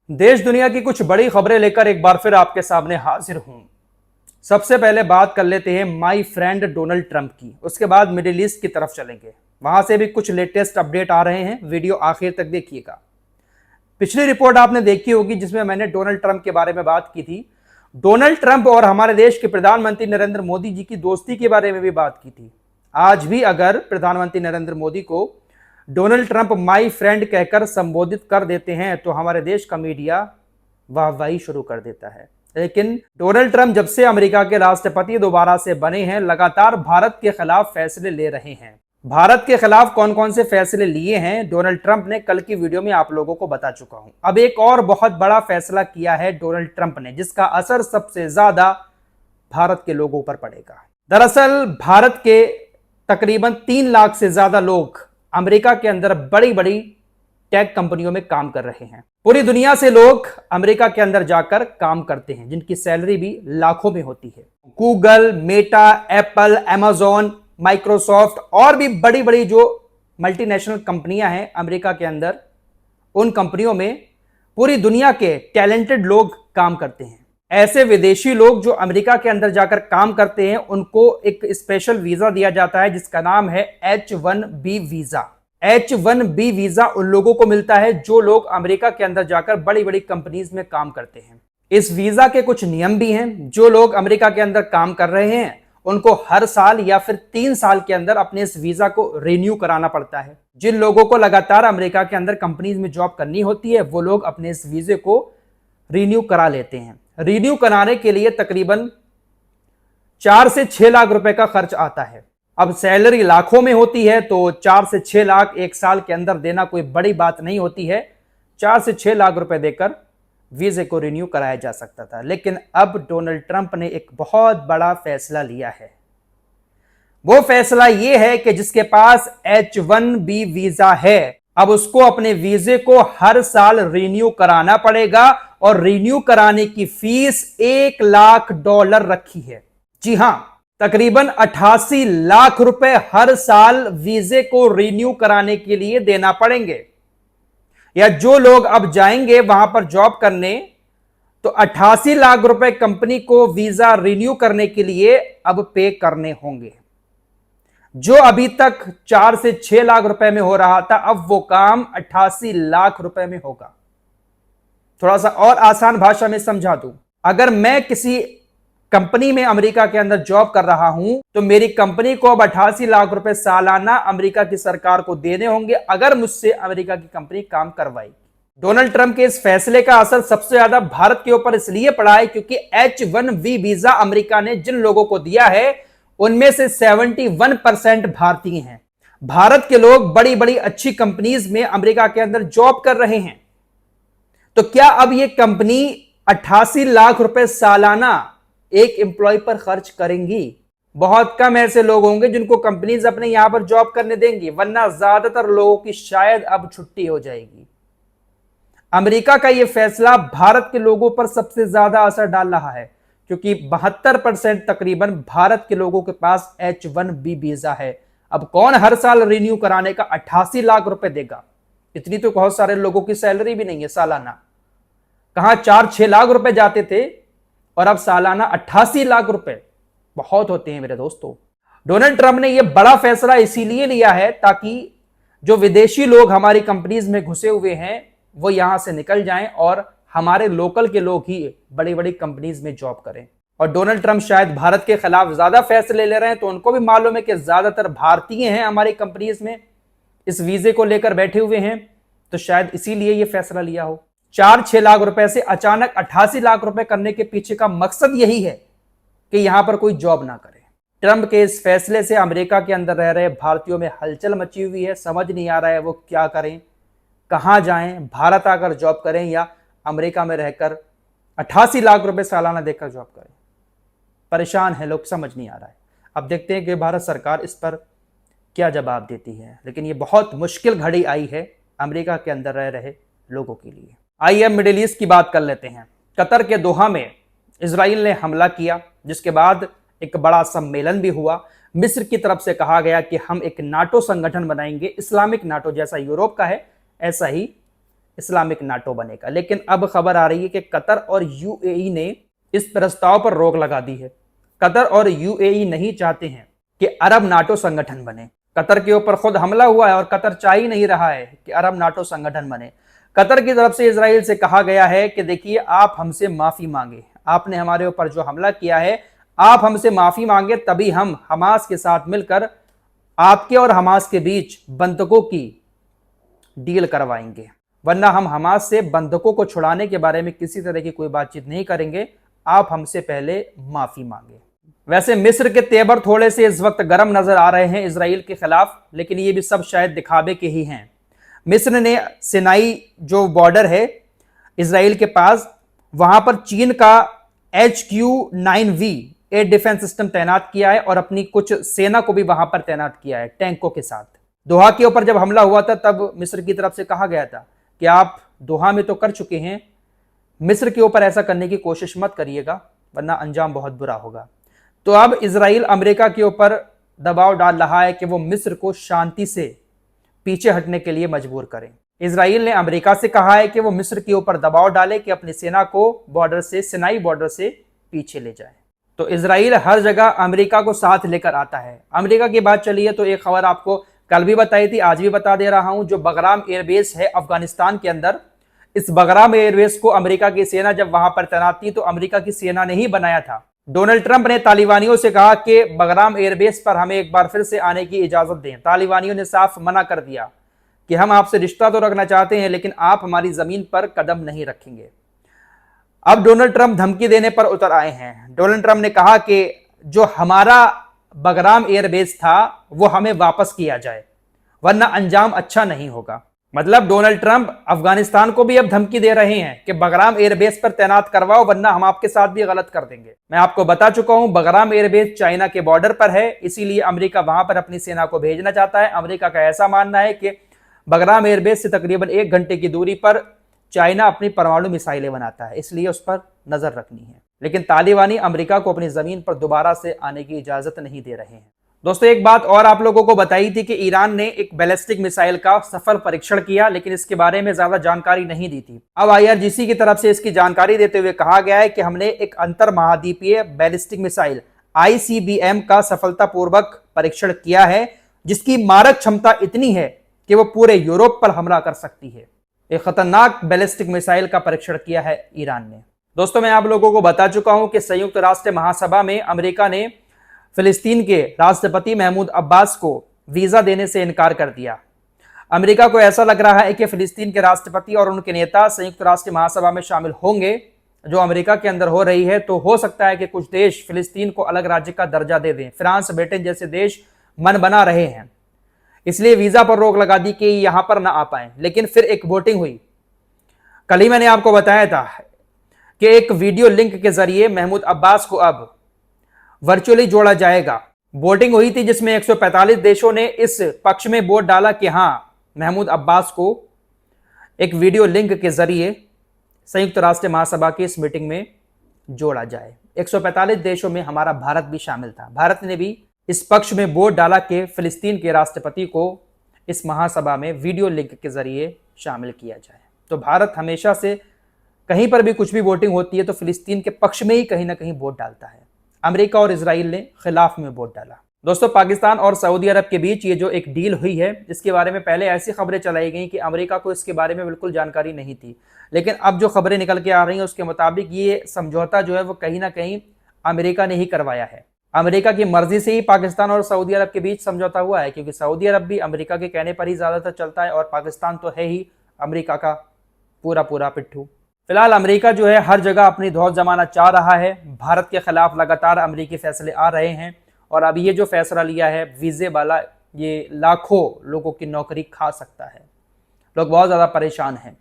देश दुनिया की कुछ बड़ी खबरें लेकर एक बार फिर आपके सामने हाजिर हूं। सबसे पहले बात कर लेते हैं माय फ्रेंड डोनाल्ड ट्रंप की, उसके बाद मिडिल ईस्ट की तरफ चलेंगे। वहां से भी कुछ लेटेस्ट अपडेट आ रहे हैं, वीडियो आखिर तक देखिएगा। पिछली रिपोर्ट आपने देखी होगी जिसमें मैंने डोनाल्ड ट्रंप के बारे में बात की थी। डोनाल्ड ट्रंप और हमारे देश के प्रधानमंत्री नरेंद्र मोदी जी की दोस्ती के बारे में भी बात की थी। आज भी अगर प्रधानमंत्री नरेंद्र मोदी को डोनाल्ड ट्रंप माय फ्रेंड कहकर संबोधित कर देते हैं तो हमारे देश का मीडिया वाहवाही शुरू कर देता है। लेकिन डोनाल्ड ट्रंप जब से अमेरिका के राष्ट्रपति दोबारा से बने हैं, लगातार भारत के खिलाफ फैसले ले रहे हैं। भारत के खिलाफ कौन कौन से फैसले लिए हैं डोनाल्ड ट्रंप ने, कल की वीडियो में आप लोगों को बता चुका हूं। अब एक और बहुत बड़ा फैसला किया है डोनाल्ड ट्रंप ने, जिसका असर सबसे ज्यादा भारत के लोगों पर पड़ेगा। दरअसल भारत के तकरीबन 3 लाख से ज्यादा लोग अमेरिका के अंदर बड़ी बड़ी टेक कंपनियों में काम कर रहे हैं। पूरी दुनिया से लोग अमेरिका के अंदर जाकर काम करते हैं, जिनकी सैलरी भी लाखों में होती है। Google, Meta, Apple, Amazon, Microsoft और भी बड़ी बड़ी जो मल्टीनेशनल कंपनियां हैं अमेरिका के अंदर, उन कंपनियों में पूरी दुनिया के टैलेंटेड लोग काम करते हैं। ऐसे विदेशी लोग जो अमेरिका के अंदर जाकर काम करते हैं, उनको एक स्पेशल वीजा दिया जाता है जिसका नाम है H1B वीजा। H1B वीजा उन लोगों को मिलता है जो लोग अमेरिका के अंदर जाकर बड़ी बड़ी कंपनीज में काम करते हैं। इस वीजा के कुछ नियम भी हैं। जो लोग अमेरिका के अंदर काम कर रहे हैं उनको हर साल या फिर 3 साल के अंदर अपने इस वीजा को रिन्यू कराना पड़ता है। जिन लोगों को लगातार अमेरिका के अंदर कंपनीज में जॉब करनी होती है, वो लोग अपने इस वीजे को रिन्यू करा लेते हैं। रिन्यू कराने के लिए तकरीबन 4 से 6 लाख रुपए का खर्च आता है। अब सैलरी लाखों में होती है तो 4 से 6 लाख एक साल के अंदर देना कोई बड़ी बात नहीं होती है। 4 से 6 लाख रुपए देकर वीजे को रिन्यू कराया जा सकता था। लेकिन अब डोनाल्ड ट्रंप ने एक बहुत बड़ा फैसला लिया है। वो फैसला ये है कि जिसके पास H1B वीजा है, अब उसको अपने वीजे को हर साल रिन्यू कराना पड़ेगा और रिन्यू कराने की फीस $1 लाख रखी है। जी हां, तकरीबन 88 लाख रुपए हर साल वीजे को रिन्यू कराने के लिए देना पड़ेंगे। या जो लोग अब जाएंगे वहां पर जॉब करने, तो 88 लाख रुपए कंपनी को वीजा रिन्यू करने के लिए अब पे करने होंगे। जो अभी तक 4 से 6 लाख रुपए में हो रहा था, अब वो काम 88 लाख रुपए में होगा। थोड़ा सा और आसान भाषा में समझा दूं, अगर मैं किसी कंपनी में अमेरिका के अंदर जॉब कर रहा हूं तो मेरी कंपनी को अब 88 लाख रुपए सालाना अमेरिका की सरकार को देने होंगे अगर मुझसे अमेरिका की कंपनी काम करवाएगी। डोनाल्ड ट्रंप के इस फैसले का असर सबसे ज्यादा भारत के ऊपर इसलिए पड़ा है क्योंकि H1B वीजा अमेरिका ने जिन लोगों को दिया है उनमें से 71% भारतीय हैं। भारत के लोग बड़ी बड़ी अच्छी कंपनीज में अमेरिका के अंदर जॉब कर रहे हैं। तो क्या अब ये कंपनी 88 लाख रुपए सालाना एक एम्प्लॉय पर खर्च करेंगी? बहुत कम ऐसे लोग होंगे जिनको कंपनीज अपने यहां पर जॉब करने देंगी, वरना ज्यादातर लोगों की शायद अब छुट्टी हो जाएगी। अमेरिका का यह फैसला भारत के लोगों पर सबसे ज्यादा असर डाल रहा है क्योंकि 72% तकरीबन भारत के लोगों के पास H1B वीजा है। अब कौन हर साल रिन्यू कराने का 88 लाख रुपए देगा? इतनी तो बहुत सारे लोगों की सैलरी भी नहीं है सालाना। कहां 4-6 लाख रुपए जाते थे और अब सालाना 88 लाख रुपए बहुत होते हैं मेरे दोस्तों। डोनाल्ड ट्रंप ने यह बड़ा फैसला इसीलिए लिया है ताकि जो विदेशी लोग हमारी कंपनीज में घुसे हुए हैं वो यहां से निकल जाएं और हमारे लोकल के लोग ही बड़ी बड़ी कंपनीज में जॉब करें। और डोनाल्ड ट्रंप शायद भारत के खिलाफ ज्यादा फैसले ले रहे हैं, तो उनको भी मालूम है कि ज्यादातर भारतीय हैं हमारी कंपनीज में, इस वीजे को लेकर बैठे हुए हैं, तो शायद इसीलिए यह फैसला लिया हो। 4-6 लाख रुपए से अचानक 88 लाख रुपए करने के पीछे का मकसद यही है कि यहां पर कोई जॉब ना करे। ट्रंप के इस फैसले से अमेरिका के अंदर रह रहे भारतीयों में हलचल मची हुई है। समझ नहीं आ रहा है वो क्या करें, कहां जाएं, भारत आकर जॉब करें या अमेरिका में रहकर 88 लाख रुपए सालाना देकर जॉब करें। परेशान है लोग, समझ नहीं आ रहा है। अब देखते हैं कि भारत सरकार इस पर क्या जवाब देती है। लेकिन ये बहुत मुश्किल घड़ी आई है अमेरिका के अंदर रह रहे लोगों के लिए। आइए अब मिडिल ईस्ट की बात कर लेते हैं। कतर के दोहा में इजराइल ने हमला किया, जिसके बाद एक बड़ा सम्मेलन भी हुआ। मिस्र की तरफ से कहा गया कि हम एक नाटो संगठन बनाएंगे, इस्लामिक नाटो, जैसा यूरोप का है ऐसा ही इस्लामिक नाटो बनेगा। लेकिन अब खबर आ रही है कि कतर और यूएई ने इस प्रस्ताव पर रोक लगा दी है। कतर और यूएई नहीं चाहते हैं कि अरब नाटो संगठन बने। कतर के ऊपर खुद हमला हुआ है और कतर चाह ही नहीं रहा है कि अरब नाटो संगठन बने। कतर की तरफ से इजराइल से कहा गया है कि देखिए, आप हमसे माफी मांगे, आपने हमारे ऊपर जो हमला किया है, आप हमसे माफी मांगे, तभी हम हमास के साथ मिलकर आपके और हमास के बीच बंधकों की डील करवाएंगे, वरना हम हमास से बंधकों को छुड़ाने के बारे में किसी तरह की कोई बातचीत नहीं करेंगे, आप हमसे पहले माफी मांगे। वैसे मिस्र के तेवर थोड़े से इस वक्त गर्म नजर आ रहे हैं इजराइल के खिलाफ, लेकिन ये भी सब शायद दिखावे के ही हैं। मिस्र ने सिनाई जो बॉर्डर है इजराइल के पास, वहां पर चीन का HQ-9V एयर डिफेंस सिस्टम तैनात किया है और अपनी कुछ सेना को भी वहां पर तैनात किया है टैंकों के साथ। दोहा के ऊपर जब हमला हुआ था तब मिस्र की तरफ से कहा गया था कि आप दोहा में तो कर चुके हैं, मिस्र के ऊपर ऐसा करने की कोशिश मत करिएगा, वरना अंजाम बहुत बुरा होगा। तो अब इजराइल अमेरिका के ऊपर दबाव डाल रहा है कि वो मिस्र को शांति से पीछे हटने के लिए मजबूर करें। इजराइल ने अमेरिका से कहा है कि वो मिस्र के ऊपर दबाव डाले कि अपनी सेना को बॉर्डर से, सिनाई बॉर्डर से पीछे ले जाए। तो इजराइल हर जगह अमेरिका को साथ लेकर आता है। अमेरिका की बात चली है तो एक खबर आपको कल भी बताई थी, आज भी बता दे रहा हूं। जो बगराम एयरबेस है अफगानिस्तान के अंदर, इस बगराम एयरबेस को अमेरिका की सेना जब वहां पर तैनात थी तो अमेरिका की सेना ने ही बनाया था। डोनाल्ड ट्रंप ने तालिबानियों से कहा कि बगराम एयरबेस पर हमें एक बार फिर से आने की इजाजत दें। तालिबानियों ने साफ मना कर दिया कि हम आपसे रिश्ता तो रखना चाहते हैं, लेकिन आप हमारी जमीन पर कदम नहीं रखेंगे। अब डोनाल्ड ट्रंप धमकी देने पर उतर आए हैं। डोनाल्ड ट्रंप ने कहा कि जो हमारा बगराम एयरबेस था वो हमें वापस किया जाए, वरना अंजाम अच्छा नहीं होगा। मतलब डोनाल्ड ट्रंप अफगानिस्तान को भी अब धमकी दे रहे हैं कि बगराम एयरबेस पर तैनात करवाओ, वरना हम आपके साथ भी गलत कर देंगे। मैं आपको बता चुका हूं, बगराम एयरबेस चाइना के बॉर्डर पर है, इसीलिए अमेरिका वहां पर अपनी सेना को भेजना चाहता है। अमेरिका का ऐसा मानना है कि बगराम एयरबेस से तकरीबन 1 घंटे की दूरी पर चाइना अपनी परमाणु मिसाइलें बनाता है, इसलिए उस पर नजर रखनी है। लेकिन तालिबानी अमेरिका को अपनी जमीन पर दोबारा से आने की इजाजत नहीं दे रहे हैं। दोस्तों, एक बात और आप लोगों को बताई थी कि ईरान ने एक बैलिस्टिक मिसाइल का सफल परीक्षण किया, लेकिन इसके बारे में ज्यादा जानकारी नहीं दी थी। अब IRGC की तरफ से इसकी जानकारी देते हुए कहा गया है कि हमने एक अंतर महाद्वीपीय बैलिस्टिक मिसाइल ICBM का सफलतापूर्वक परीक्षण किया है, जिसकी मारक क्षमता इतनी है कि वो पूरे यूरोप पर हमला कर सकती है। एक खतरनाक बैलिस्टिक मिसाइल का परीक्षण किया है ईरान ने। दोस्तों, मैं आप लोगों को बता चुका हूं कि संयुक्त राष्ट्र महासभा में अमेरिका ने फिलिस्तीन के राष्ट्रपति महमूद अब्बास को वीजा देने से इनकार कर दिया। अमेरिका को ऐसा लग रहा है कि फिलिस्तीन के राष्ट्रपति और उनके नेता संयुक्त राष्ट्र महासभा में शामिल होंगे, जो अमेरिका के अंदर हो रही है। तो हो सकता है कि कुछ देश फिलिस्तीन को अलग राज्य का दर्जा दे दें। फ्रांस, ब्रिटेन जैसे देश मन बना रहे हैं, इसलिए वीजा पर रोक लगा दी कि यहां पर ना आ पाए। लेकिन फिर एक वोटिंग हुई। कल ही मैंने आपको बताया था कि एक वीडियो लिंक के जरिए महमूद अब्बास को अब वर्चुअली जोड़ा जाएगा। वोटिंग हुई थी जिसमें 145 देशों ने इस पक्ष में वोट डाला कि हां, महमूद अब्बास को एक वीडियो लिंक के जरिए संयुक्त राष्ट्र महासभा की इस मीटिंग में जोड़ा जाए। 145 देशों में हमारा भारत भी शामिल था। भारत ने भी इस पक्ष में वोट डाला कि फिलिस्तीन के राष्ट्रपति को इस महासभा में वीडियो लिंक के जरिए शामिल किया जाए। तो भारत हमेशा से कहीं पर भी कुछ भी वोटिंग होती है तो फिलिस्तीन के पक्ष में ही कहीं ना कहीं वोट डालता है। अमेरिका और इजराइल ने खिलाफ में वोट डाला। दोस्तों, पाकिस्तान और सऊदी अरब के बीच ये जो एक डील हुई है, इसके बारे में पहले ऐसी खबरें चलाई गई कि अमेरिका को इसके बारे में बिल्कुल जानकारी नहीं थी, लेकिन अब जो खबरें निकल के आ रही हैं उसके मुताबिक ये समझौता जो है वो कहीं ना कहीं अमेरिका ने ही करवाया है। अमेरिका की मर्जी से ही पाकिस्तान और सऊदी अरब के बीच समझौता हुआ है, क्योंकि सऊदी अरब भी अमेरिका के कहने पर ही ज्यादातर चलता है और पाकिस्तान तो है ही अमेरिका का पूरा पूरा पिट्ठू। फिलहाल अमेरिका जो है हर जगह अपनी धौंस जमाना चाह रहा है। भारत के खिलाफ लगातार अमेरिकी फैसले आ रहे हैं और अब ये जो फैसला लिया है वीजे वाला, ये लाखों लोगों की नौकरी खा सकता है। लोग बहुत ज़्यादा परेशान हैं।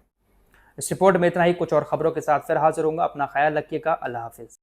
इस रिपोर्ट में इतना ही। कुछ और खबरों के साथ फिर हाजिर होऊंगा। अपना ख्याल रखिएगा। अल्लाह हाफिज़।